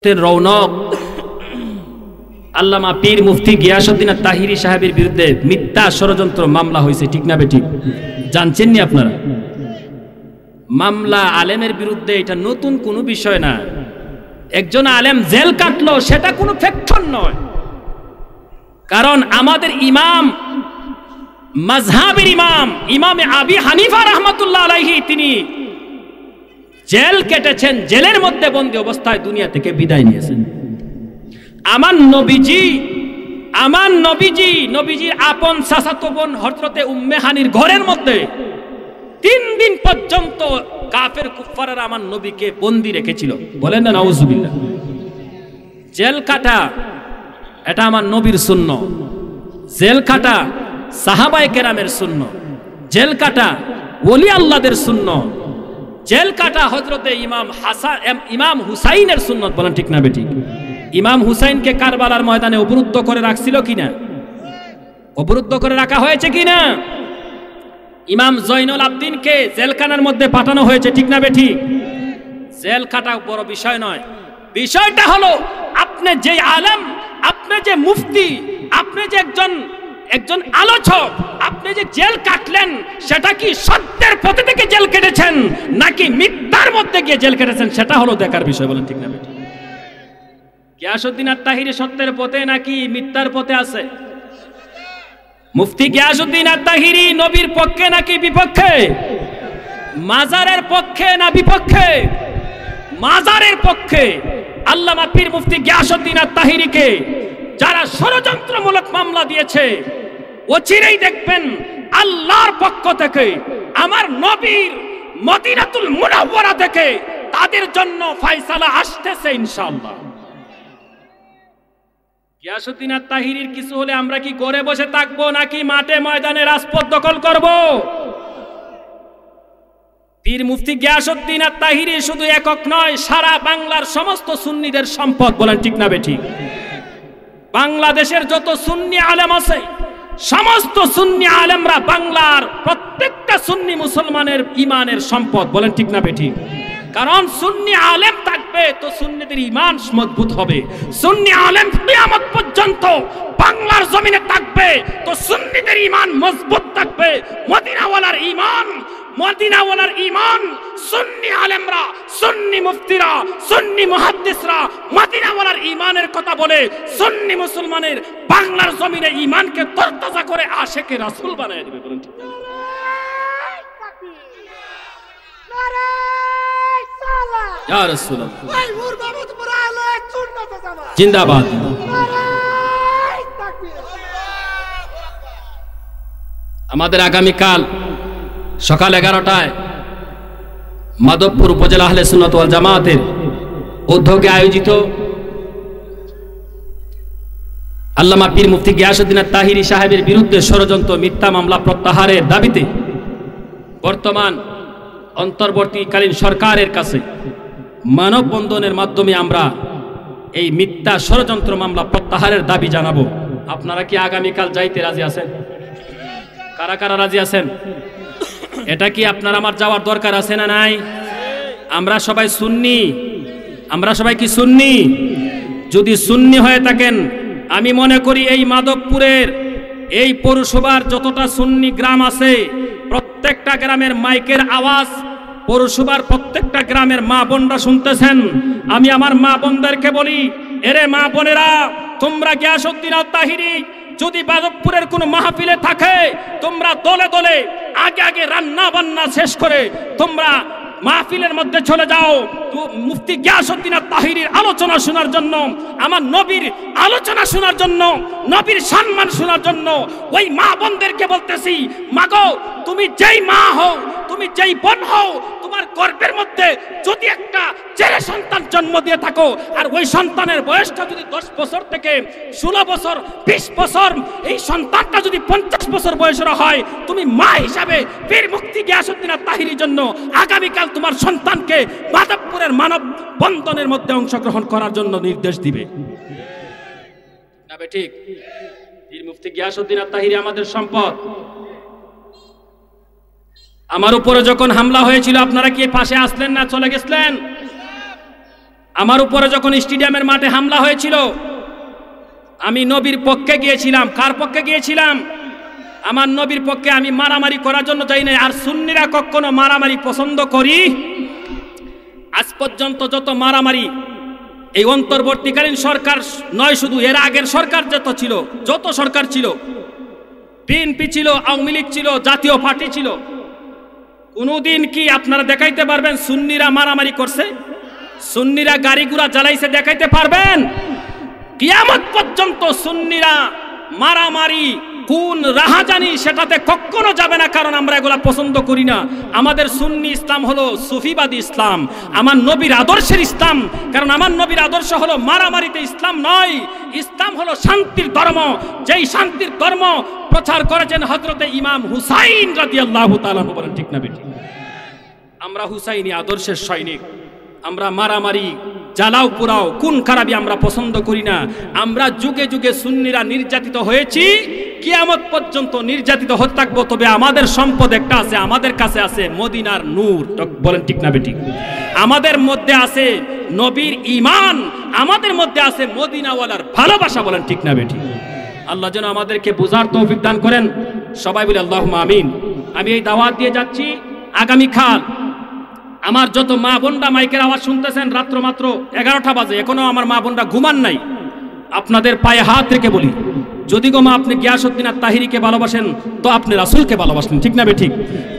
রৌনক আল্লামা পীর মুফতি গিয়াসউদ্দিন তাহিরি সাহেবের বিরুদ্ধে মিথ্যা ষড়যন্ত্র মামলা হয়েছে, ঠিক না বেঠিক? জানছেন নি আপনারা? মামলা আলেমের বিরুদ্ধে, এটা নতুন কোনো বিষয় না। একজন আলেম জেল কাটলো, সেটা কোনো ফ্যাক্টর নয়। কারণ আমাদের ইমাম, মাযহাবের ইমাম, ইমামে আবি হানিফা রাহমাতুল্লাহ আলাইহি, তিনি জেল কেটেছেন, জেলের মধ্যে বন্দী অবস্থায় দুনিয়া থেকে বিদায় নিয়েছেন। আমার নবীজির আপন চাচাতো বোন হযরতে উম্মে হানির ঘরের মধ্যে 3 দিন পর্যন্ত কাফের কুফফাররা আমার নবীকে বন্দী রেখেছিল। বলেন না নাউজুবিল্লাহ। জেল কাটা এটা আমার নবীর সুন্নাহ, জেল কাটা সাহাবায়ে কেরামের সুন্নাহ, জেল কাটা ওলি আল্লাহদের সুন্নাহ, জেল কাটা হযরতে ইমাম হুসাইনের সুন্নাত। বলেন ঠিক না বেঠিক? ইমাম হুসাইনকে কারবালার ময়দানে অবরুদ্ধ করে রাখছিল কিনা? অবরুদ্ধ করে রাখা হয়েছে কিনা? ইমাম জয়নুল আবদিনকে জেলখানার মধ্যে পাঠানো হয়েছে, ঠিক না বেঠিক? জেল কাটা বড় বিষয় নয়। বিষয়টা হলো আপনি যে আলেম, আপনি যে মুফতি, আপনি যে একজন আলোচক, আপনি যে জেল কাটলেন, সেটা কি সত্যের পথে থেকে জেল কেটেছেন নাকি মিথ্যার মধ্যে গিয়ে জেল কেটেছেন, সেটা হলো দেখার বিষয়। বলেন ঠিক না বেঠিক? গিয়াসউদ্দিন তাহিরি সত্যের পথে নাকি মিথ্যার পথে আছে? মুফতি গিয়াসউদ্দিন তাহিরি নবীর পক্ষে নাকি বিপক্ষে? মাজারের পক্ষে না বিপক্ষে? মাজারের পক্ষে। আল্লামা পীর মুফতি গিয়াসউদ্দিন তাহিরিকে যারা ষড়যন্ত্রমূলক মামলা দিয়েছে, অচিরেই দেখবেন আল্লাহর পক্ষ থেকে, আমার নবীর মদিনাতুল মুনাওয়ারা থেকে তাদের জন্য ফয়সালা আসতেছে ইনশাআল্লাহ। গিয়াসউদ্দিন তাহিরির কিছু হলে আমরা কি ঘরে বসে থাকবো নাকি মাঠে ময়দানে রাজপথ দখল করব? পীর মুফতি গিয়াসউদ্দিন তাহিরি শুধু একক নয়, সারা বাংলার সমস্ত সুন্নিদের সম্পদ। বলেন ঠিক না বেঠিক? বাংলাদেশের যত সুন্নি আলেম আছে, সমস্ত সুন্নি আলেমরা বাংলার প্রত্যেকটা সুন্নি মুসলমানের ইমানের সম্পদ। বলেন ঠিক না বেঠিক? কারণ সুন্নি আলেম থাকবে তো সুন্নিদের ইমান মজবুত হবে। সুন্নি আলেম কিয়ামত পর্যন্ত বাংলার জমিনে থাকবে তো সুন্নিদের ইমান মজবুত থাকবে। মদিনাওয়ালার ইমান, সুন্নি আলেমরা, সুন্নি মুফতিরা, সুন্নি মুহাদ্দিসরা মদিনাওয়ালার ইমানের কথা বলে সুন্নি মুসলমানের বাংলার জমিনে ইমানকে তরতাজা করে আশেকে রাসূল বানায় দিবে। বলেন ঠিক? ইয়া রাসূলুল্লাহ জিন্দাবাদ। আমাদের আগামীকাল সকাল 11টায় মাধবপুর উপজেলা আহলে সুন্নাত ওয়াল জামাতের উদ্যোগে আয়োজিত আল্লামা পীর মুফতি গিয়াসউদ্দিন তাহিরি সাহেবের বিরুদ্ধে ষড়যন্ত্র মিথ্যা মামলা প্রত্যাহারের দাবিতে বর্তমান অন্তর্বর্তীকালীন সরকারের কাছে মানববন্ধনের মাধ্যমে আমরা এই মিথ্যা ষড়যন্ত্র মামলা প্রত্যাহারের দাবি জানাবো। আপনারা কি আগামীকাল যাইতে রাজি আছেন? কারা কারা রাজি আছেন? এটা কি আপনার আমার যাওয়ার দরকার আছে না নাই? আমরা সবাই সুন্নি, আমরা সবাই কি সুন্নি? যদি সুন্নি হয়ে থাকেন, আমি মনে করি এই মাধবপুরের এই পৌরসভার যতটা সুন্নি গ্রাম আছে, প্রত্যেকটা গ্রামের মাইকের আওয়াজ পৌরসভার প্রত্যেকটা গ্রামের মা বোনরা শুনতেছেন। আমি আমার মা বোনদেরকে বলি, এরে মা বোনেরা, তোমরা গিয়াসউদ্দিন তাহিরি যদি মাধবপুরের কোনো মাহফিলে থাকে, তোমরা দলে দলে আগে রান্না বান্না শেষ করে তোমরা মাহফিলের মধ্যে চলে যাও মুফতি গিয়াসউদ্দিন তাহিরির আলোচনা শোনার জন্য, আমার নবীর আলোচনা শোনার জন্য, নবীর সম্মান শোনার জন্য। ওই মা বোনদেরকে বলতেছি, মাগো, তুমি যেই মা হও, তুমি যেই বোন হও, তোমার গর্ভের মধ্যে যদি একটা ছেলে সন্তান জন্ম দিয়ে থাকো, আর ওই সন্তানের বয়সটা যদি 10 বছর থেকে 16 বছর 20 বছর, এই সন্তানটা যদি 50 বছর বয়সের হয়, তুমি মা হিসাবে পীর মুফতি গিয়াসউদ্দিন তাহিরির জন্য আগামীকাল তোমার সন্তানকে মাধবপুরের মানব বন্ধনের মধ্যে অংশগ্রহণ করার জন্য নির্দেশ দিবে। না ঠিক? পীর মুফতি গিয়াসউদ্দিন তাহিরি আমাদের সম্পদ। আমার উপরে যখন হামলা হয়েছিল, আপনারা কি পাশে আসলেন না চলে গেছিলেন? আমার উপরে যখন স্টেডিয়ামের মাঠে হামলা হয়েছিল, আমি নবীর পক্ষে গিয়েছিলাম। কার পক্ষে গিয়েছিলাম? আমার নবীর পক্ষে। আমি মারামারি করার জন্য যাই নাই। আর সুন্নিরা কখনো মারামারি পছন্দ করি। আজ পর্যন্ত যত মারামারি এই অন্তর্বর্তীকালীন সরকার নয়, শুধু এর আগের সরকার যত সরকার ছিল, বিএনপি ছিল, আওয়ামী লীগ ছিল, জাতীয় পার্টি ছিল, কোনদিন কি আপনারা দেখাইতে পারবেন সুন্নিরা মারামারি করছে? সুন্নিরা গাড়ি ঘোড়া জ্বালাইছে দেখাইতে পারবেন? কিয়ামত পর্যন্ত সুন্নিরা মারামারি, খুন, রাহাজানি সেটাতে কখনো যাবে না, কারণ আমরা এগুলা পছন্দ করি না। আমাদের সুন্নি ইসলাম হলো সুফিবাদী ইসলাম, আমার নবীর আদর্শের ইসলাম। কারণ আমার নবীর আদর্শ হলো মারামারিতে ইসলাম নয়, ইসলাম হলো শান্তির ধর্ম। যেই শান্তির ধর্ম প্রচার করেছেন হযরতে ইমাম হুসাইন রাদিয়াল্লাহু তাআলা। বলেন ঠিক না বেঠিক? আমরা হুসাইনি আদর্শের সৈনিক। আমরা মারামারি, জ্বালাও পোড়াও, খুন খারাপি আমরা পছন্দ করি না। আমরা যুগে যুগে সুন্নিরা নির্যাতিত হয়েছি, কিয়ামত পর্যন্ত নির্যাতিত হতে থাকবো। তবে আমাদের সম্পদ একটা আছে, আমাদের কাছে আছে মদিনার নূর। বলেন ঠিক না বেঠিক? আমাদের মধ্যে আছে নবীর ঈমান, আমাদের মধ্যে আছে মদিনাওয়ালার ভালোবাসা। বলেন ঠিক না বেঠিক? আল্লাহ যেন আমাদেরকে বোঝার তৌফিক দান করেন। সবাই বলে আল্লাহুম্মা আমিন। আমি এই দাওয়াত দিয়ে যাচ্ছি, আগামীকাল আমার যত মা বোনরা মাইকের আওয়াজ শুনতেছেন, রাত্র মাত্র 11টা বাজে, এখনো আমার মা বোনরা ঘুমান নাই। আপনাদের পায়ে হাত রেখে বলি, যদি গো মা আপনি গিয়াসউদ্দিন আত-তাহিরিকে ভালোবাসেন তো আপনি রাসূলকে ভালোবাসেন, ঠিক না বেঠিক?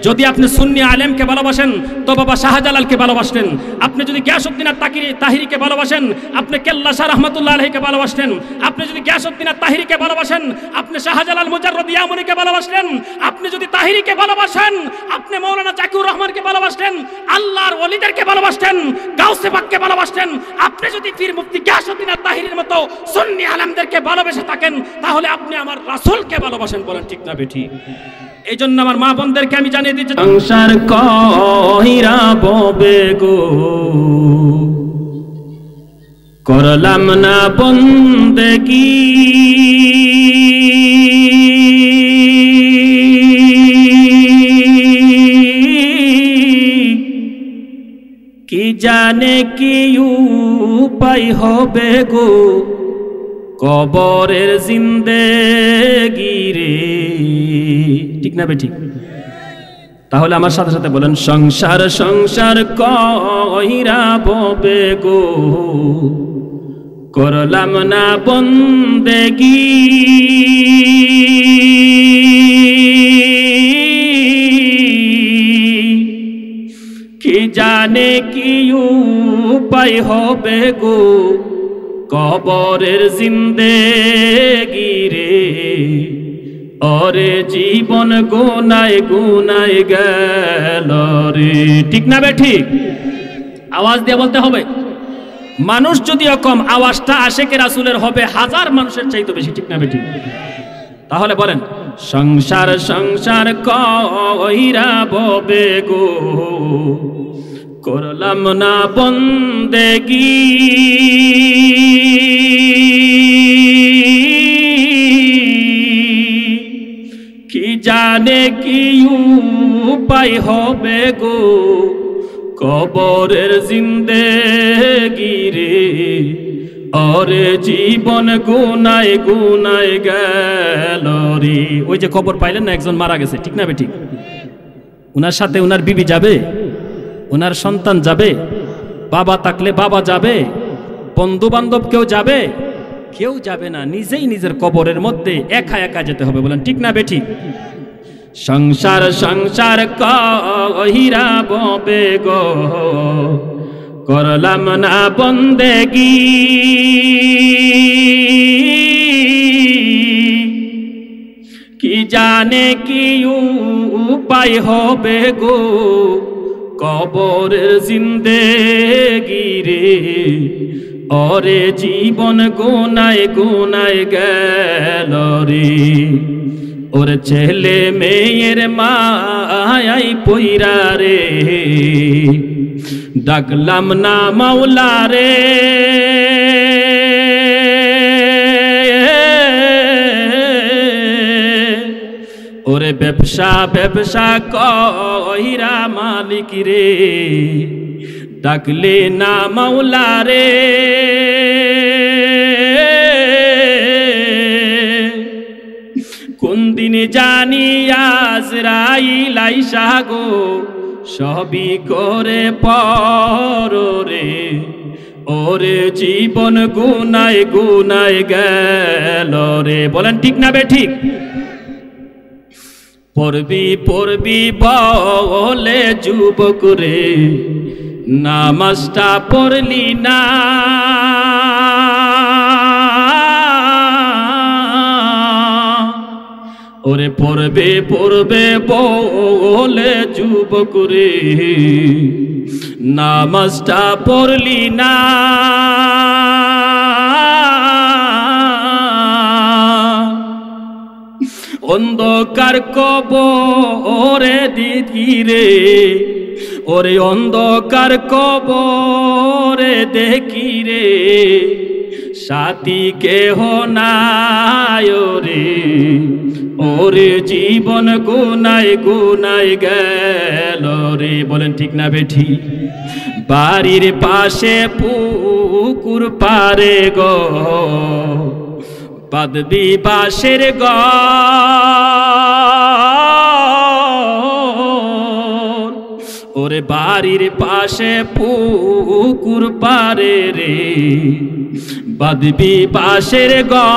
যদি আপনি সুন্নি আলেমকে ভালোবাসেন তো বাবা শাহজালালকে ভালোবাসলেন। আপনি যদি গিয়াসউদ্দিন আত-তাহিরিকে ভালোবাসেন আপনি কেল্লা শাহ রহমাতুল্লাহ আলাইহিকে ভালোবাসলেন। আপনি যদি গিয়াসউদ্দিন আত-তাহিরিকে ভালোবাসেন আপনি শাহজালাল মুজাররদ ইয়ামুনিকে ভালোবাসলেন। আপনি যদি তাহিরিকে ভালোবাসেন আপনি মাওলানা জাকিউর রহমানকে ভালোবাসলেন, আল্লাহর ওলিদেরকে ভালোবাসলেন, গাউসে পাককে ভালোবাসলেন। আপনি যদি পীর মুফতি গিয়াসউদ্দিন আত-তাহিরির মতো সুন্নি আলেমদেরকে ভালোবেসে থাকেন তাহলে আপনি আমার রাসূলকে ভালোবাসেন। বলেন ঠিক না বেঠিক? এই জন্য আমার মা বোনদেরকে আমি জানিয়ে দিচ্ছি, সংসার কহিরা ববে গো, করলাম না বন্দেগী। কি জানে কি উপায় হবে গো, কবরের জিন্দেগি রে। ঠিক না বেঠিক? তাহলে আমার সাথে সাথে বলেন, সংসার সংসার কইরা ববে গো, করলাম না বন্দেগি। কি জানে কি উপায় হবে গো, কবরের জিন্দেগি রে। ওরে জীবন গুনায় গুনায় গেল রে। ঠিক না বেঠিক? আওয়াজ দিয়ে বলতে হবে। মানুষ যদিও কম, আওয়াজটা আশেকে রাসূলের হবে হাজার মানুষের চাইতে বেশি। ঠিক না বেঠিক? তাহলে বলেন, সংসার সংসার কইরা ববে গো, করলাম না বন্দেগী। কি জানে কি উপায় হবে গো, কবরের জিন্দেগি রে। ওরে জীবন গুনায় গুনায় গেল রে। ওই যে খবর পাইলেন না, একজন মারা গেছে, ঠিক না বেঠিক? উনার সাথে উনার বিবি যাবে, উনার সন্তান যাবে, বাবা থাকলে বাবা যাবে, বন্ধু বান্ধব কেউ যাবে? কেউ যাবে না, নিজেই নিজের কবরের মধ্যে একা একা যেতে হবে। বলেন ঠিক না বেঠিক? সংসার সংসার কহিরা ববে গো, করলাম না বন্দেগী। কি জানে কি উপায় হবে গো, কবরের জিন্দেগি রে। ওরে জীবন গুনায় গুনায় গেল রে। ওরে ছেলে মেয়ের মায়াই পইরা রে, ডাকলাম না মাওলা রে। ওরে ব্যবসা ব্যবসা কইরা মালিক রে, ডাকলে না মাওলা রে কোন দিন জানি আজরাইল আইসা গো সবই করে পরে ওরে জীবন গুনায় গুনায় গেল রে। বলেন ঠিক না বে ঠিক? পড়বি পড়বি বলে যুবক রে নামাজটা পড়লি না ওরে পড়বে পড়বে বলে যুবক রে নামাজটা পড়লি না অন্ধকার কবরে দিদি রে ওরে অন্ধকার কবরে দেখি রে সাথী কেহ নাই রে ওরে জীবন গুনায় গুনায় গেল রে। বলেন ঠিক না বেঠি? বাড়ির পাশে পুকুর পারে গো বাঁধবি বাঁশের ঘর ওরে বাড়ির পাশে পুকুর পারে রে বাঁধবি বাঁশের ঘর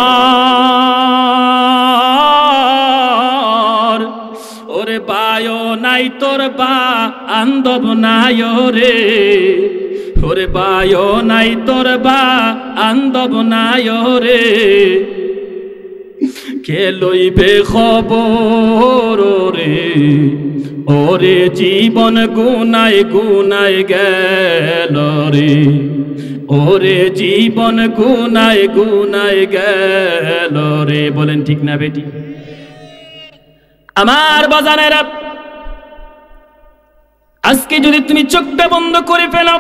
ওরে বায়ো নাই তোর বান্ধব নাই রে ওরে বায়ো নাই তোর বান্ধব নাই রে কে লইবে খবর রে ওরে জীবন গুনায় গুনায় গেল রে ওরে জীবন গুনায় গুনায় গেল রে। বলেন ঠিক না বেটি? আমার বাজানেরা আজকে যদি তুমি চোখটা বন্ধ করে ফেলো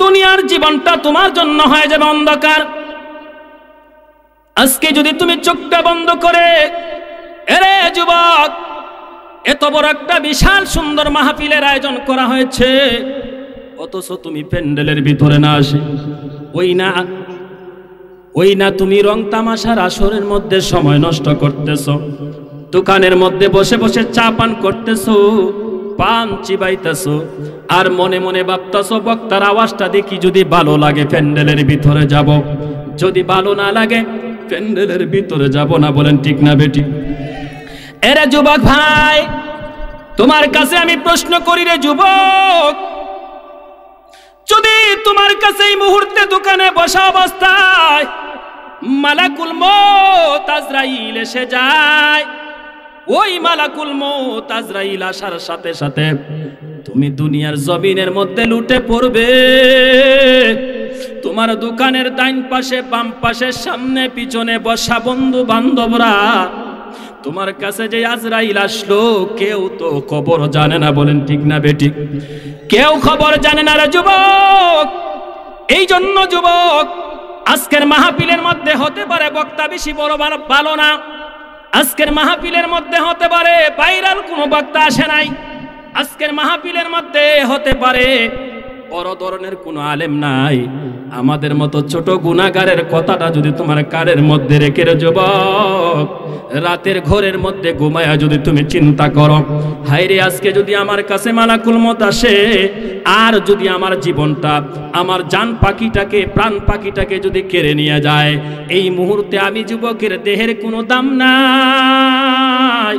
দুনিয়ার জীবনটা তোমার জন্য হয়ে যাবে অন্ধকার। আজকে যদি তুমি চোখটা বন্ধ করে এরে যুবক এত বড় একটা বিশাল সুন্দর মাহফিলের আয়োজন করা হয়েছে অথচ তুমি প্যান্ডেলের ভিতরে না আসে ওই না তুমি রং তামাশার আসরের মধ্যে সময় নষ্ট করতেছো দোকানের মধ্যে বসে বসে চা পান করতেছো পান চিবাইতেছো আর মনে মনে ভাবতেছো বক্তার আওয়াজটা দেখি যদি ভালো লাগে প্যান্ডেলের ভিতরে যাব যদি ভালো না লাগে প্যান্ডেলের ভিতরে যাব না। বলেন ঠিক না বেটি? এরে যুবক ভাই তোমার কাছে আমি প্রশ্ন করি রে যুবক যদি তোমার কাছে এই মুহূর্তে দোকানে বসা অবস্থায় মালাকুল মউত আজরাইল এসে যায় ওই মালাকুল মউত আজরাইল আসার সাথে সাথে তুমি দুনিয়ার জমিনের মধ্যে লুটে পড়বে তোমার দোকানের ডাইন পাশে বাম পাশে সামনে পিছনে বসা বন্ধু বান্ধবরা তোমার কাছে যে আজরাইল আসলো কেউ তো খবর জানে না। বলেন ঠিক না বেটি? কেউ খবর জানে না রে যুবক। এই জন্য যুবক আজকের মাহফিলের মধ্যে হতে পারে বক্তা বেশি বড় ভালো না আজকের মাহফিলের মধ্যে হতে পারে ভাইরাল কোনো বক্তা আসে নাই আজকের মাহফিলের মধ্যে হতে পারে বড় ধরনের কোনো আলেম নাই আমাদের মতো ছোট গুনাহগারের কথাটা যদি তোমার কানের মধ্যে রেখে যুবক রাতের ঘরের মধ্যে ঘুমায়া যদি তুমি চিন্তা করো হায়রে আজকে যদি আমার কাছে মালাকুল মউত আসে আর যদি আমার জীবনটা আমার জান পাখিটাকে প্রাণ পাখিটাকে যদি কেড়ে নিয়ে যায় এই মুহূর্তে আমি যুবকের দেহের কোনো দাম নাই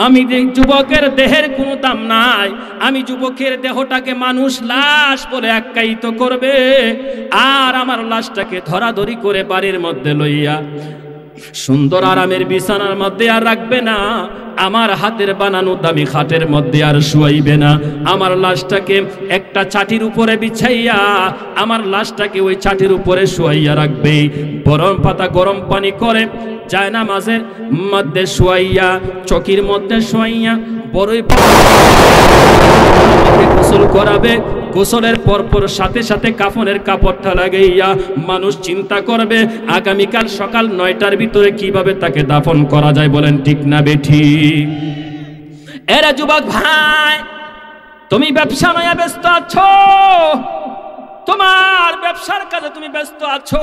আমি যুবকের দেহের কোনো দাম নাই আমি যুবকের দেহটাকে মানুষ লাশ বলে আখ্যায়িত করবে আর আমার লাশটাকে ধরাধরি করে বাড়ির মধ্যে লইয়া সুন্দর আরামের বিছানার মধ্যে আর রাখবে না আমার হাতের বানানো দামি খাটের মধ্যে আর শুয়াইবে না আমার লাশটাকে একটা ছাটির উপরে বিছাইয়া আমার লাশটাকে ওই ছাটির উপরে শুয়াইয়া রাখবে গরম পাতা গরম পানি করে জায়নামাজের মধ্যে শুয়াইয়া চকির মধ্যে শুয়াইয়া বড়ই গোসল করাবে গোসলের পরপর সাথে সাথে কাফনের কাপড়টা লাগাইয়া মানুষ চিন্তা করবে আগামীকাল সকাল ৯টার ভিতরে কিভাবে তাকে দাফন করা যায়। বলেন ঠিক না বেঠি? এরা যুবক ভাই তুমি ব্যবসা নয়া ব্যস্ত আছো, তোমার ব্যবসার কাজে তুমি ব্যস্ত আছো,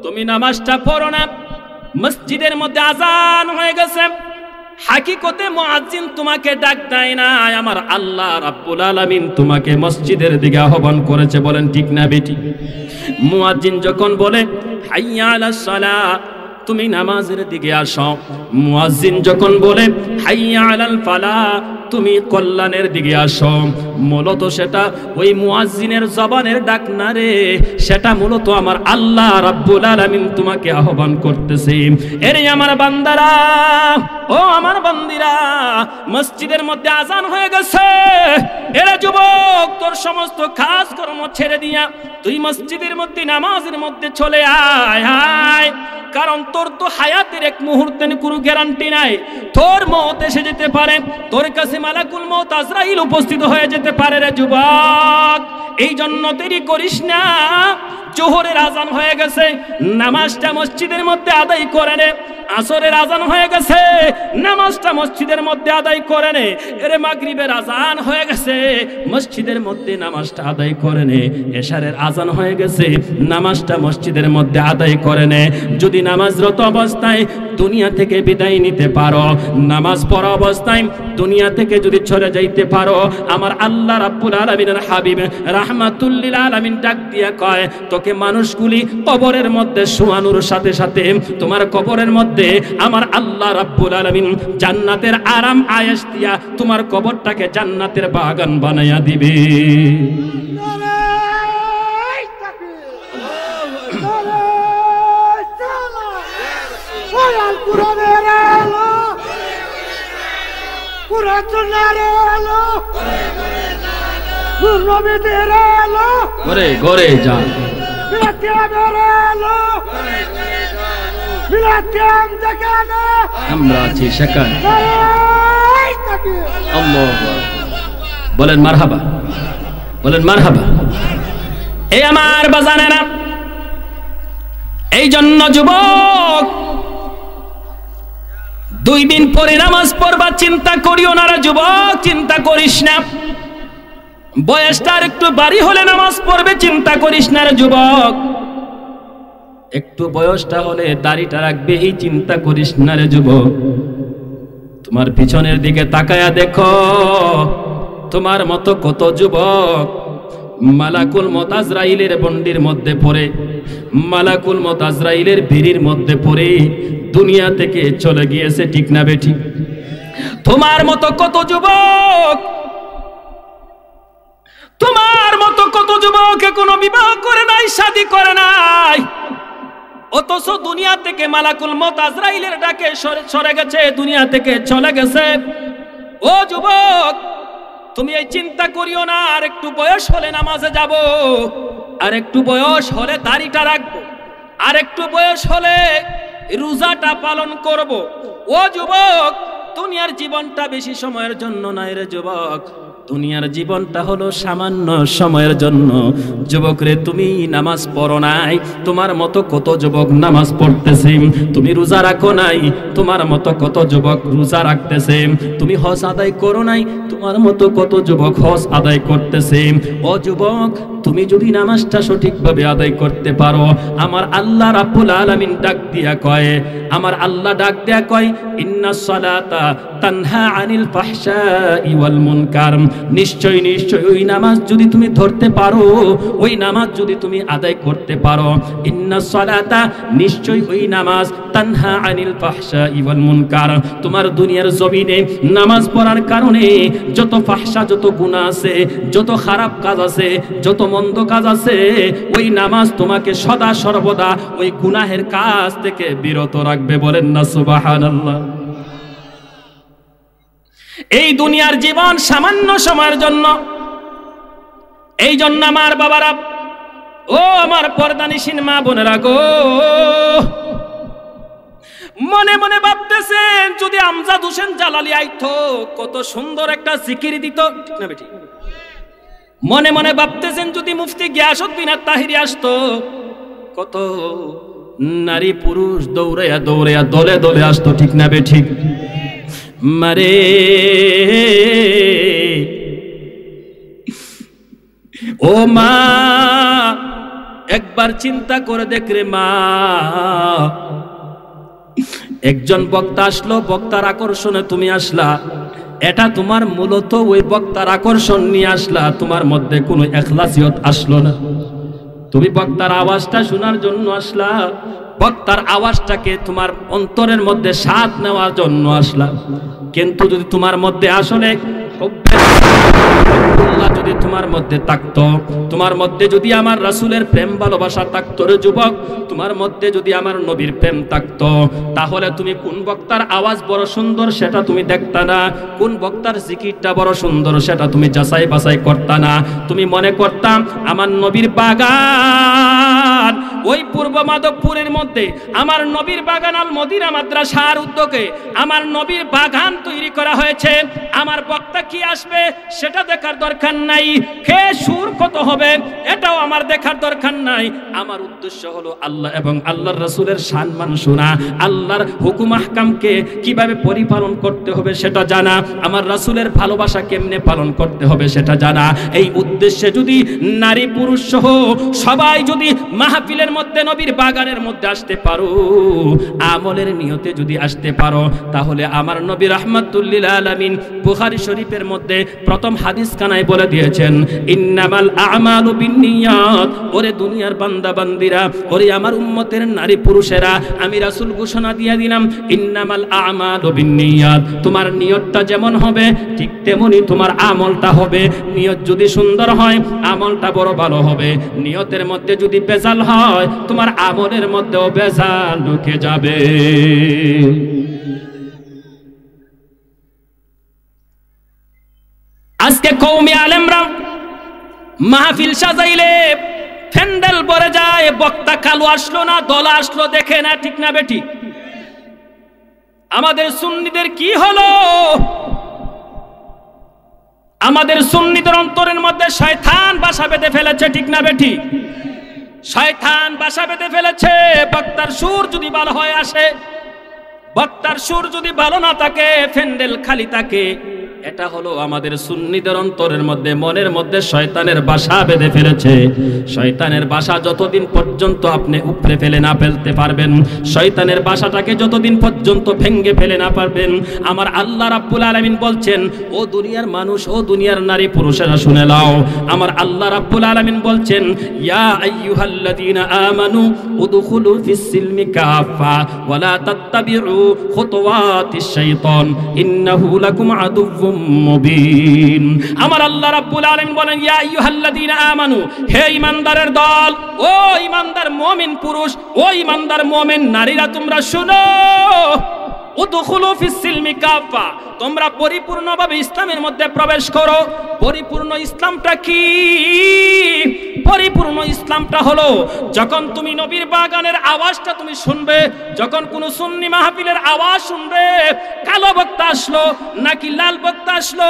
তুমি নামাজটা পড়ো না। মসজিদের মধ্যে আজান হয়ে গেছে, হাকিকতে মুয়াজ্জিন তোমাকে ডাক দেয় না, আমার আল্লাহ রাব্বুল আলামিন তোমাকে মসজিদের দিকে আহ্বান করেছে। বলেন ঠিক না বেটি? মুয়াজ্জিন যখন বলে হাইয়া আলাস সালাহ, তুমি নামাজের দিকে আসো। মুয়াজ্জিন যখন বলে হাইয়া আলাল ফালাহ, তুমি কল্যাণের দিকে আসো। মূলত সেটা ওই মুয়াজ্জিনের জবানের ডাক না রে, সেটা মূলত আমার আল্লাহ রাব্বুল আলামিন তোমাকে আহ্বান করতেছে। এরে আমার বান্দারা, ও আমার বান্দিরা, মসজিদের মধ্যে আজান হয়ে গেছে। এরা যুবক, তোর সমস্ত কাজকর্ম ছেড়ে দিয়া তুই মসজিদের মধ্যে নামাজের মধ্যে চলে আয়। আয়, কারণ তোর তো হায়াতের এক মুহূর্তের কোনো গ্যারান্টি নাই। তোর মওত এসে যেতে পারে, তোর কাছে মালাকুল মওত আজরাইল উপস্থিত হয়ে যেতে পারে রে যুবক। এই জন্য দেরি করিস না। জোহরের আজান হয়ে গেছে, নামাজটা মসজিদের মধ্যে আদায় করে নে। আসরের আজান হয়ে গেছে, নামাজটা মসজিদের মধ্যে আদায় করে নে। এরে মাগরিবের আজান হয়ে গেছে, মসজিদের মধ্যে নামাজটা আদায় করে নে। এশারের আজান হয়ে গেছে, নামাজটা মসজিদের মধ্যে আদায় করে নে। যদি নামাজরত অবস্থায় দুনিয়া থেকে বিদায় নিতে পারো, নামাজ পড়া অবস্থায় দুনিয়া থেকে যদি চলে যাইতে পারো, আমার আল্লাহ রাব্বুল আলামিনের হাবিব রাহমাতুল লিল আলামিন ডাক দিয়া কয়, তোকে মানুষগুলি কবরের মধ্যে শোয়ানোর সাথে সাথে তোমার কবরের মধ্যে আমার আল্লাহ রাব্বুল আলামিন জান্নাতের আরাম আয়েশ দিয়া তোমার কবরটাকে জান্নাতের বাগান বানাইয়া দিবে। ঘরে ঘরে যা, আমরা আছি সেখানে। বলেন মারহাবা, বলেন মারহাবা। এই আমার বাজানেরা, এই জন্য যুবক, 2 দিন পরে নামাজ পড়বা, চিন্তা করিও না রে যুবক, চিন্তা করিস না। বয়সটা একটু বাড়ি হলে নামাজ পড়বে, চিন্তা করিস না রে যুবক। একটু বয়সটা হলে দাড়িটা রাখবে, এই চিন্তা করিস না রে যুবক। তোমার পিছনের দিকে তাকায়া দেখো, তোমার মতো কত যুবক মালাকুল মওত আজরাইলের বন্ডির মধ্যে পড়ে, মালাকুল মওত আজরাইলের ভিড়ির মধ্যে পড়ে দুনিয়া থেকে চলে গিয়েছে। ঠিক না বেঠি? তোমার মতো কত যুবক, তোমার মতো কত যুবক এখনো বিবাহ করে নাই, শাদী করে নাই, অথচ দুনিয়া থেকে মালাকুল মওত আজরাইলের ডাকে সরে গেছে, দুনিয়া থেকে চলে গেছে। ও যুবক, তুমি এই চিন্তা করিও না আর একটু বয়স হলে নামাজে যাব, আর একটু বয়স হলে দাড়িটা রাখবো, আর একটু বয়স হলে রোজাটা পালন করব। ও যুবক, দুনিয়ার জীবনটা বেশি সময়ের জন্য নাই রে যুবক, দুনিয়ার জীবনটা হলো সামান্য সময়ের জন্য। যুবক রে, তুমি নামাজ পড়ো নাই, তোমার মতো কত যুবক নামাজ পড়তেছে। তুমি রোজা রাখো নাই, তোমার মতো কত যুবক রোজা রাখতেছে। তুমি হজ আদায় করো নাই, তোমার মতো কত যুবক হজ আদায় করতেছে। ও যুবক, তুমি যদি নামাজটা সঠিকভাবে আদায় করতে পারো, আমার আল্লাহ রাব্বুল আলামিন ডাক দিয়া কয়, আমার আল্লাহ ডাক দিয়া কয়, ইন্নাস সালাতা তানহা আনিল ফাহশাই ওয়াল মুনকার। নিশ্চয় নিশ্চয় ওই নামাজ যদি তুমি ধরতে পারো, ওই নামাজ যদি তুমি আদায় করতে পারো, ইন্নাস সালাতা, নিশ্চয় ওই নামাজ, তানহা আনিল ফাহশাই ওয়াল মুনকার, তোমার দুনিয়ার জমিনে নামাজ পড়ার কারণে যত ফাহশা, যত গুনাহ আছে, যত খারাপ কাজ আছে, যত মন্দ কাজ আছে, ওই নামাজ তোমাকে সদা সর্বদা ওই গুনাহের কাজ থেকে বিরত রাখবে। বলেন না সুবহানাল্লাহ। এই দুনিয়ার জীবন সামান্য সময়ের জন্য। এই জন্য আমার বাবারা, ও আমার পর্দানিসীন মা বোনেরা গো, মনে মনে ভাবতেছেন যদি আমজাদ হোসেন জালালি আইতো, কত সুন্দর একটা জিকির দিত। ঠিক না বেটি? মনে মনে ভাবতেছেন যদি মুফতি গিয়াসউদ্দিন আত-তাহিরি আসতো, কত নারী পুরুষ দৌড়াইয়া দৌড়াইয়া দলে দলে আসতো। ঠিক না বেঠিক? মারে ও মা, একবার চিন্তা করে দেখ রে মা, একজন বক্তা আসলো, বক্তার আকর্ষণে তুমি আসলা, এটা তোমার মূলত ওই বক্তার আকর্ষণ নিয়ে আসলা, তোমার মধ্যে কোনো ইখলাসিয়ত আসলো না। তুমি বক্তার আওয়াজটা শোনার জন্য আসলা, বক্তার আওয়াজটাকে তোমার অন্তরের মধ্যে স্বাদ নেওয়ার জন্য আসলা। কিন্তু যদি তোমার মধ্যে আসলে যদি তোমার মধ্যে থাকতো, তোমার মধ্যে যদি আমার রাসূলের প্রেম ভালোবাসা থাকতো রে যুবক, তোমার মধ্যে যদি আমার নবীর প্রেম থাকতো, তাহলে তুমি কোন বক্তার আওয়াজ বড় সুন্দর সেটা তুমি দেখতা না, কোন বক্তার জিকিরটা বড় সুন্দর সেটা তুমি যাচাই বাছাই করতা না। তুমি মনে করতাম আমার নবীর বাগান, ওই পূর্ব মাধবপুরের মধ্যে আমার নবীর বাগান আল মদিনা মাদ্রাসার উদ্যোগে আমার নবীর বাগান তৈরি করা হয়েছে, আমার বক্তা কি আসবে সেটা দেখার দরকার নাই, কে সুর কত হবে এটাও আমার দেখার দরকার নাই। আমার উদ্দেশ্য হলো আল্লাহ এবং আল্লাহর রাসূলের সম্মান শোনা, আল্লাহর হুকুম আহকামকে কিভাবে পরিপালন করতে হবে সেটা জানা, আমার রাসূলের ভালোবাসা কেমনে পালন করতে হবে সেটা জানা। এই উদ্দেশ্যে যদি নারী পুরুষ সহ সবাই যদি মাহফিলের মধ্যে নবীর বাগানের মধ্যে আসতে পারো, আমলের নিয়তে যদি আসতে পারো, তাহলে আমার নবী রাহমাতুল লিল আলামিন বুখারী শরীফের মধ্যে প্রথম হাদিস কানায় বলে দিয়েছেন, ইন্নামাল আ'মালু বিন্নিয়াত। ওরে দুনিয়ার বান্দা বান্দিরা, ওরে আমার উম্মতের নারী পুরুষেরা, আমি রাসূল ঘোষণা দিয়ে দিলাম, ইন্নামাল আ'মালু বিন্নিয়াত। তোমার নিয়তটা যেমন হবে ঠিক তেমনি তোমার আমলটা হবে। নিয়ত যদি সুন্দর হয় আমলটা বড় ভালো হবে, নিয়তের মধ্যে যদি বেজাল হয় তোমার আমলের মধ্যেও বেজাল ঢুকে যাবে। আজকে কওমি আলেমরা মাহফিল সাজাইলে ফ্যান্ডেল ভরে যায়, বক্তা কালো আসলো না দলা আসলো দেখে না, ঠিক না বেঠিক? আমাদের সুন্নিদের কি হলো? আমাদের সুন্নিদের অন্তরের মধ্যে শয়তান বাসা বেঁধে ফেলেছে, ঠিক না বেঠিক? শয়তান বাসা বেঁধে ফেলেছে। বক্তার সুর যদি ভালো হয় আসে, বক্তার সুর যদি ভালো না থাকে, ফ্যান্ডেল খালি থাকে, এটা হলো আমাদের সুন্নিদের অন্তরের মধ্যে মনের মধ্যে শয়তানের বাসা বেঁধে ফেলেছে। শয়তানের বাসা যতদিন পর্যন্ত আপনি উপড়ে ফেলে না ফেলতে পারবেন, শয়তানের বাসাটাকে যতদিন পর্যন্ত ভেঙে ফেলে না পারবেন, আমার আল্লাহ রাব্বুল আলামিন বলছেন, ও দুনিয়ার মানুষ, ও দুনিয়ার নারী পুরুষেরা শুনে নাও, আমার আল্লাহ রাব্বুল আলামিন বলছেন, ইয়া আইয়ুহাল্লাযীনা আমানু উদখুলু ফিস সিলমি কাফা ওয়া লা তাত্তাবিউ খুতুওয়াতিশ শাইতান ইন্নাহু লাকুম আদুউম মুবিন। আমার আল্লাহ রাব্বুল আলামিন বলেন, ইয়া আইয়ুহাল্লাযীনা আমানু, হে ঈমানদারের দল, ও ঈমানদার মুমিন পুরুষ, ও ঈমানদার মুমিন নারীরা, তোমরা শুনো, উদখুলু ফিস সিলমি কাফা, তোমরা পরিপূর্ণভাবে ইসলামের মধ্যে প্রবেশ করো। পরিপূর্ণ ইসলামটা কি? পরিপূর্ণ ইসলামটা হলো যখন তুমি নবীর বাগানের আওয়াজটা তুমি শুনবে, যখন কোন সুন্নি মাহফিলের আওয়াজ শুনবে, কালো বক্তা আসলো নাকি লাল বক্তা আসলো,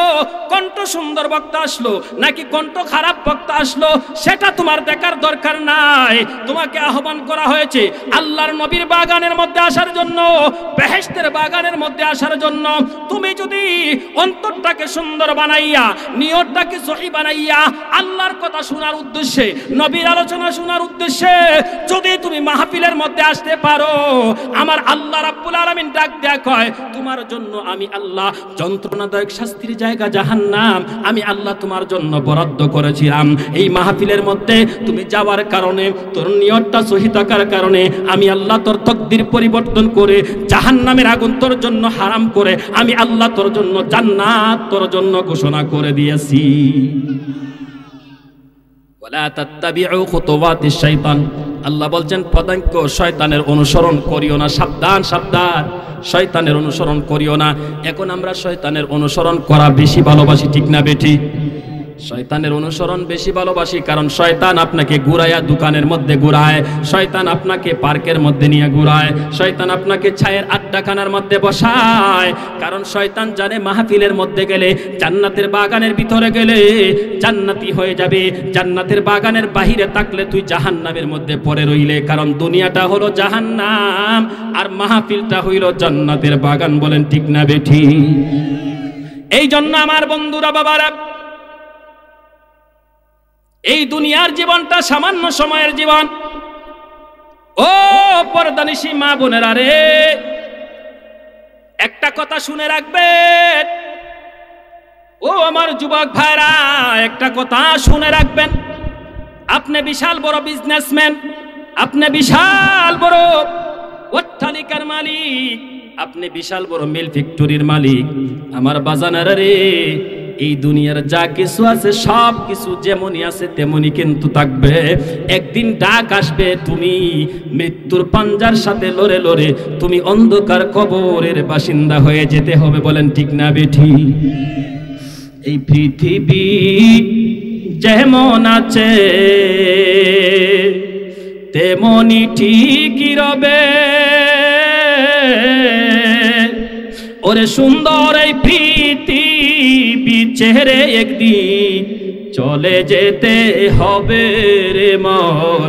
কণ্ঠ সুন্দর বক্তা আসলো নাকি কণ্ঠ খারাপ বক্তা আসলো, সেটা তোমার দেখার দরকার নাই। তোমাকে আহ্বান করা হয়েছে আল্লাহর নবীর বাগানের মধ্যে আসার জন্য, বেহেশতের বাগানের মধ্যে আসার জন্য। তুমি যদি অন্তরটাকে সুন্দর বানাইয়া, নিয়তটাকে সহি বানাইয়া, আল্লাহর কথা শোনার উদ্দেশ্যে, নবীর আলোচনা শোনার উদ্দেশ্যে যদি তুমি মাহফিলের মধ্যে আসতে পারো, আমার আল্লাহ রাব্বুল আলামিন ডাক দেয়া কয়, তোমার জন্য আমি আল্লাহ যন্ত্রণাদায়ক শাস্তির জায়গা জাহান্নাম আমি আল্লাহ তোমার জন্য বরাদ্দ করেছিলাম। এই মাহফিলের মধ্যে তুমি যাওয়ার কারণে, তোর নিয়তটা সহি থাকার কারণে আমি আল্লাহ তোর তাকদীর পরিবর্তন করে জাহান্নামের আগুন তোর জন্য হারাম করে আমি আল্লাহ তোর জন্য জান্নাত তোর জন্য ঘোষণা করে দিয়েছি। ওয়ালা তাত্তাবিউ খুতুওয়াতিশ শাইতান, আল্লাহ বলছেন পদাঙ্ক শয়তানের অনুসরণ করিও না, সাবধান সাবধান, শয়তানের অনুসরণ করিও না। এখন আমরা শয়তানের অনুসরণ করা বেশি ভালোবাসি, ঠিক না বেঠি? শয়তানের অনুসরণ বেশি ভালোবাসি, কারণ শয়তান আপনাকে ঘুরায়া দোকানের মধ্যে ঘুরায়, শয়তান আপনাকে পার্কের মধ্যে নিয়ে ঘুরায়, শয়তান আপনাকে ছায়ের আড্ডাখানার মধ্যে বসায়, কারণ শয়তান জানে মাহফিলের মধ্যে গেলে, জান্নাতের বাগানের ভিতরে গেলে জান্নাতি হয়ে যাবে, জান্নাতের বাগানের বাহিরে থাকলে তুই জাহান্নামের মধ্যে পড়ে রইলে, কারণ দুনিয়াটা হলো জাহান্নাম আর মাহফিলটা হইল জান্নাতের বাগান। বলেন ঠিক না বেঠি? এই জন্য আমার বন্ধুরা, বাবারা, এই দুনিয়ার জীবনটা সামান্য সময়ের জীবন। ও পর্দানিশী মা বোনেরা রে, একটা কথা শুনে রাখবেন। ও আমার যুবক ভাইরা, একটা কথা শুনে রাখবেন। আপনি বিশাল বড় বিজনেসম্যান, আপনি বিশাল বড় অট্টালিকার মালিক, আপনি বিশাল বড় মিল ফ্যাক্টরির মালিক। আমার বাজানারা রে, এই দুনিয়ার যা কিছু আছে সব কিছু যেমনই আছে তেমনই কিন্তু থাকবে। একদিন ডাক আসবে, তুমি মৃত্যুর পাঞ্জার সাথে লড়ে লড়ে তুমি অন্ধকার কবরের বাসিন্দা হয়ে যেতে হবে। বলেন ঠিক না বেঠি? এই পৃথিবী যেমন আছে তেমনই ঠিকই রবে। ওরে সুন্দর এই পৃথিবী ছেড়ে একদিন চলে যেতে হবে রে মর,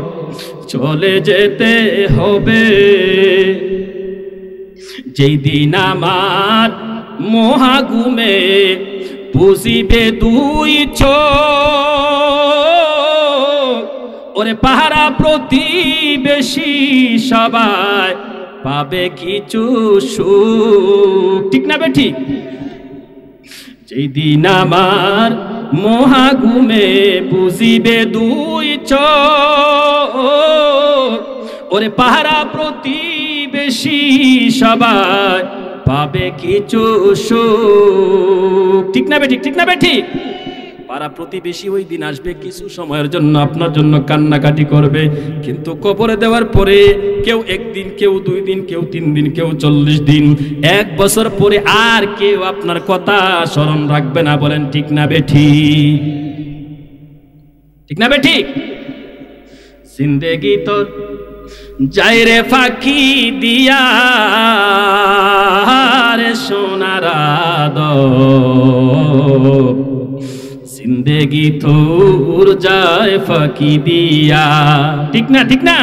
চলে যেতে হবে। যেই দিন আমার মহাগুমে বুঝিবে দুই চোখ, ওরে পাহারা প্রতিবেশী সবাই পাবে কিছু সুখ। ঠিক না বেঠিক? যেই দিন আমার মহাগুমে বুঝিবে দুই চোখ, ওরে পাহারা প্রতিবেশী সবাই পাবে কিছু সুখ। ঠিক না বেঠিক? ঠিক না বেঠিক? পাড়া প্রতিবেশী ওই দিন আসবে, কিছু সময়ের জন্য আপনার জন্য কান্নাকাটি করবে, কিন্তু কবরে দেওয়ার পরে কেউ একদিন, কেউ 2 দিন, কেউ 3 দিন, কেউ 40 দিন, 1 বছর পরে আর কেউ আপনার কথা স্মরণ রাখবে না। বলেন ঠিক না বেঠিক? ঠিক না বেঠিক? জিন্দেগি তোর যাই রে ফাঁকি দিয়া রে সোনার আদর, জিন্দেগি তোর যায় ফাঁকি দিয়া। ঠিক না? ঠিক না?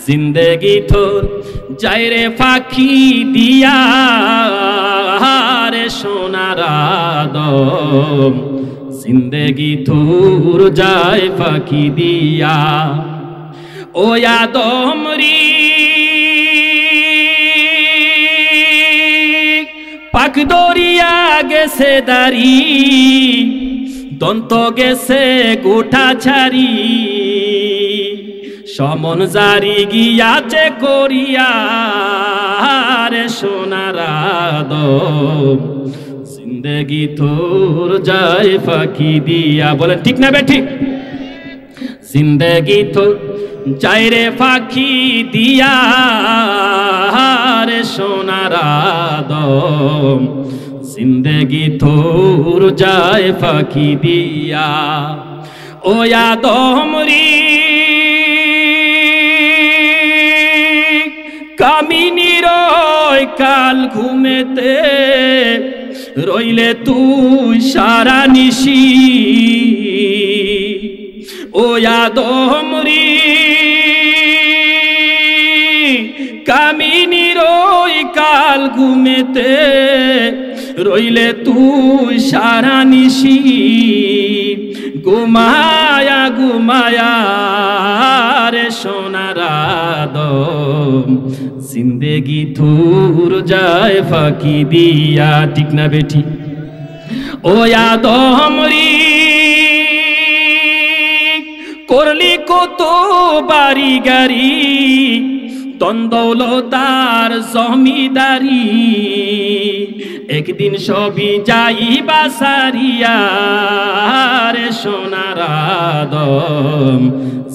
জিন্দেগি তোর যায় রে ফাঁকি দিয়া রে সোনার আদর, জিন্দেগি তোর যায় ফাঁকি দিয়া। ও আদম রে পাক দরিয়া গেছে দাড়ি, দন্ত গেছে গোটা ছাড়ি, সমন জারি গিয়াছে করিয়া রে সোনার আদম, জিন্দেগি তোর যায় ফাঁকি দিয়া। বলেন ঠিক না বেঠিক? জিন্দেগি তোর যায় রে ফাঁকি দিয়া রে সোনার আদম, জিন্দেগি তোর যায় ফাঁকি দিয়া। ও আদম রে কামিনী রয় কাল ঘুমেতে রইলে তুই সারা নিশি। ও আদম রে কামিনী রয় কাল ঘুমেতে রইলে তুই সারা নিশি। ঘুমায়া ঘুমায়া রে সোনার আদম, জিন্দেগি তোর যায় ফাঁকি দিয়া। ঠিক না বেঠি? ও আদম রে করলি কত বাড়ি গাড়ি, দন্দৌলতার জমিদারি, একদিন সবই যাইবা সারিয়া রে সোনার আদম,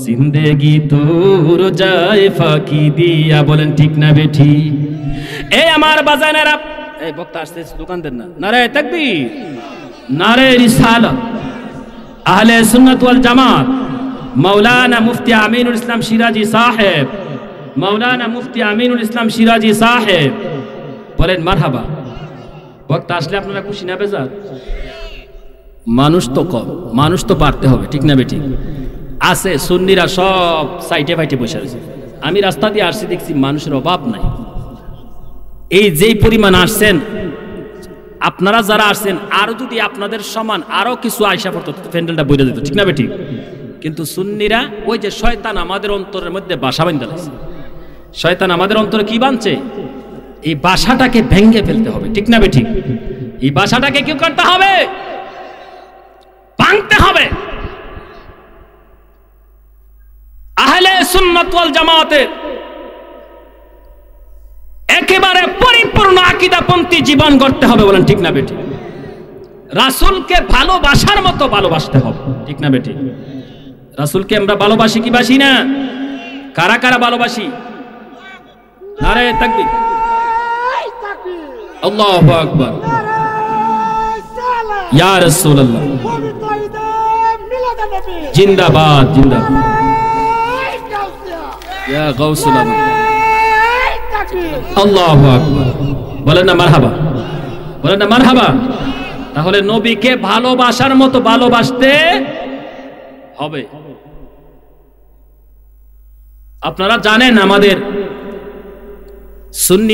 জিন্দেগি তোর যায় ফাঁকি দিয়া। বলেন ঠিক না বেঠি? এ আমার বাজানেরা, এই বক্তা আসতে দোকান দেন না। নারে তাকবীর, নারে রিসালাত, আহলে সুন্নাত ওয়াল জামাত, মৌলানা মুফতি আমিনুল ইসলাম সিরাজি সাহেব, মৌলানা মুফতি আমিনুল ইসলাম সিরাজি সাহেব। বলেন মারহাবা। বক্তা আসলে আপনারা খুশি না বেজার? মানুষ তো কম, মানুষ তো পারতে হবে। ঠিক না বেঠিক? আছে সুন্নিরা সব সাইটে ফাইটে বসে আছে। আমি রাস্তা দিয়ে আসছি, দেখছি মানুষের অভাব নাই। এই যেই পরিমাণ আসছেন, আপনারা যারা আসছেন, আরো যদি আপনাদের সমান আরো কিছু আয়সা পড়তো, প্যান্ডেলটা বইরে দিত। ঠিক না বেঠিক? কিন্তু সুন্নিরা ওই যে শয়তান আমাদের অন্তরের মধ্যে বাসা বাঁধতে লাগছে। শয়তান আমাদের অন্তরে কি বাঁধছে? এই বাসাটাকে ভেঙে ফেলতে হবে, ঠিক না বেঠিক? এই বাসাটাকে কি করতে হবে? ভাঙতে হবে। আহলে সুন্নাত ওয়াল জামাতের একেবারে পরিপূর্ণ আকীদাপন্থী জীবন গড়তে হবে, বলেন ঠিক না বেঠিক? রাসূলকে ভালোবাসার মতো ভালোবাসতে হবে, ঠিক না বেঠিক? রাসূলকে আমরা ভালোবাসি কি বাসি না? কারা কারা ভালোবাসি? নারে তাকবীর, আল্লাহু আকবার, ইয়া রাসূলুল্লাহ, জিন্দাবাদ জিন্দাবাদ, ইয়া গাউসুল আজম, আল্লাহু আকবার। বলেন না মারহাবা, বলেন না মারহাবা। তাহলে নবীকে ভালোবাসার মতো ভালোবাসতে হবে। আপনারা জানেন আমাদের সুন্নি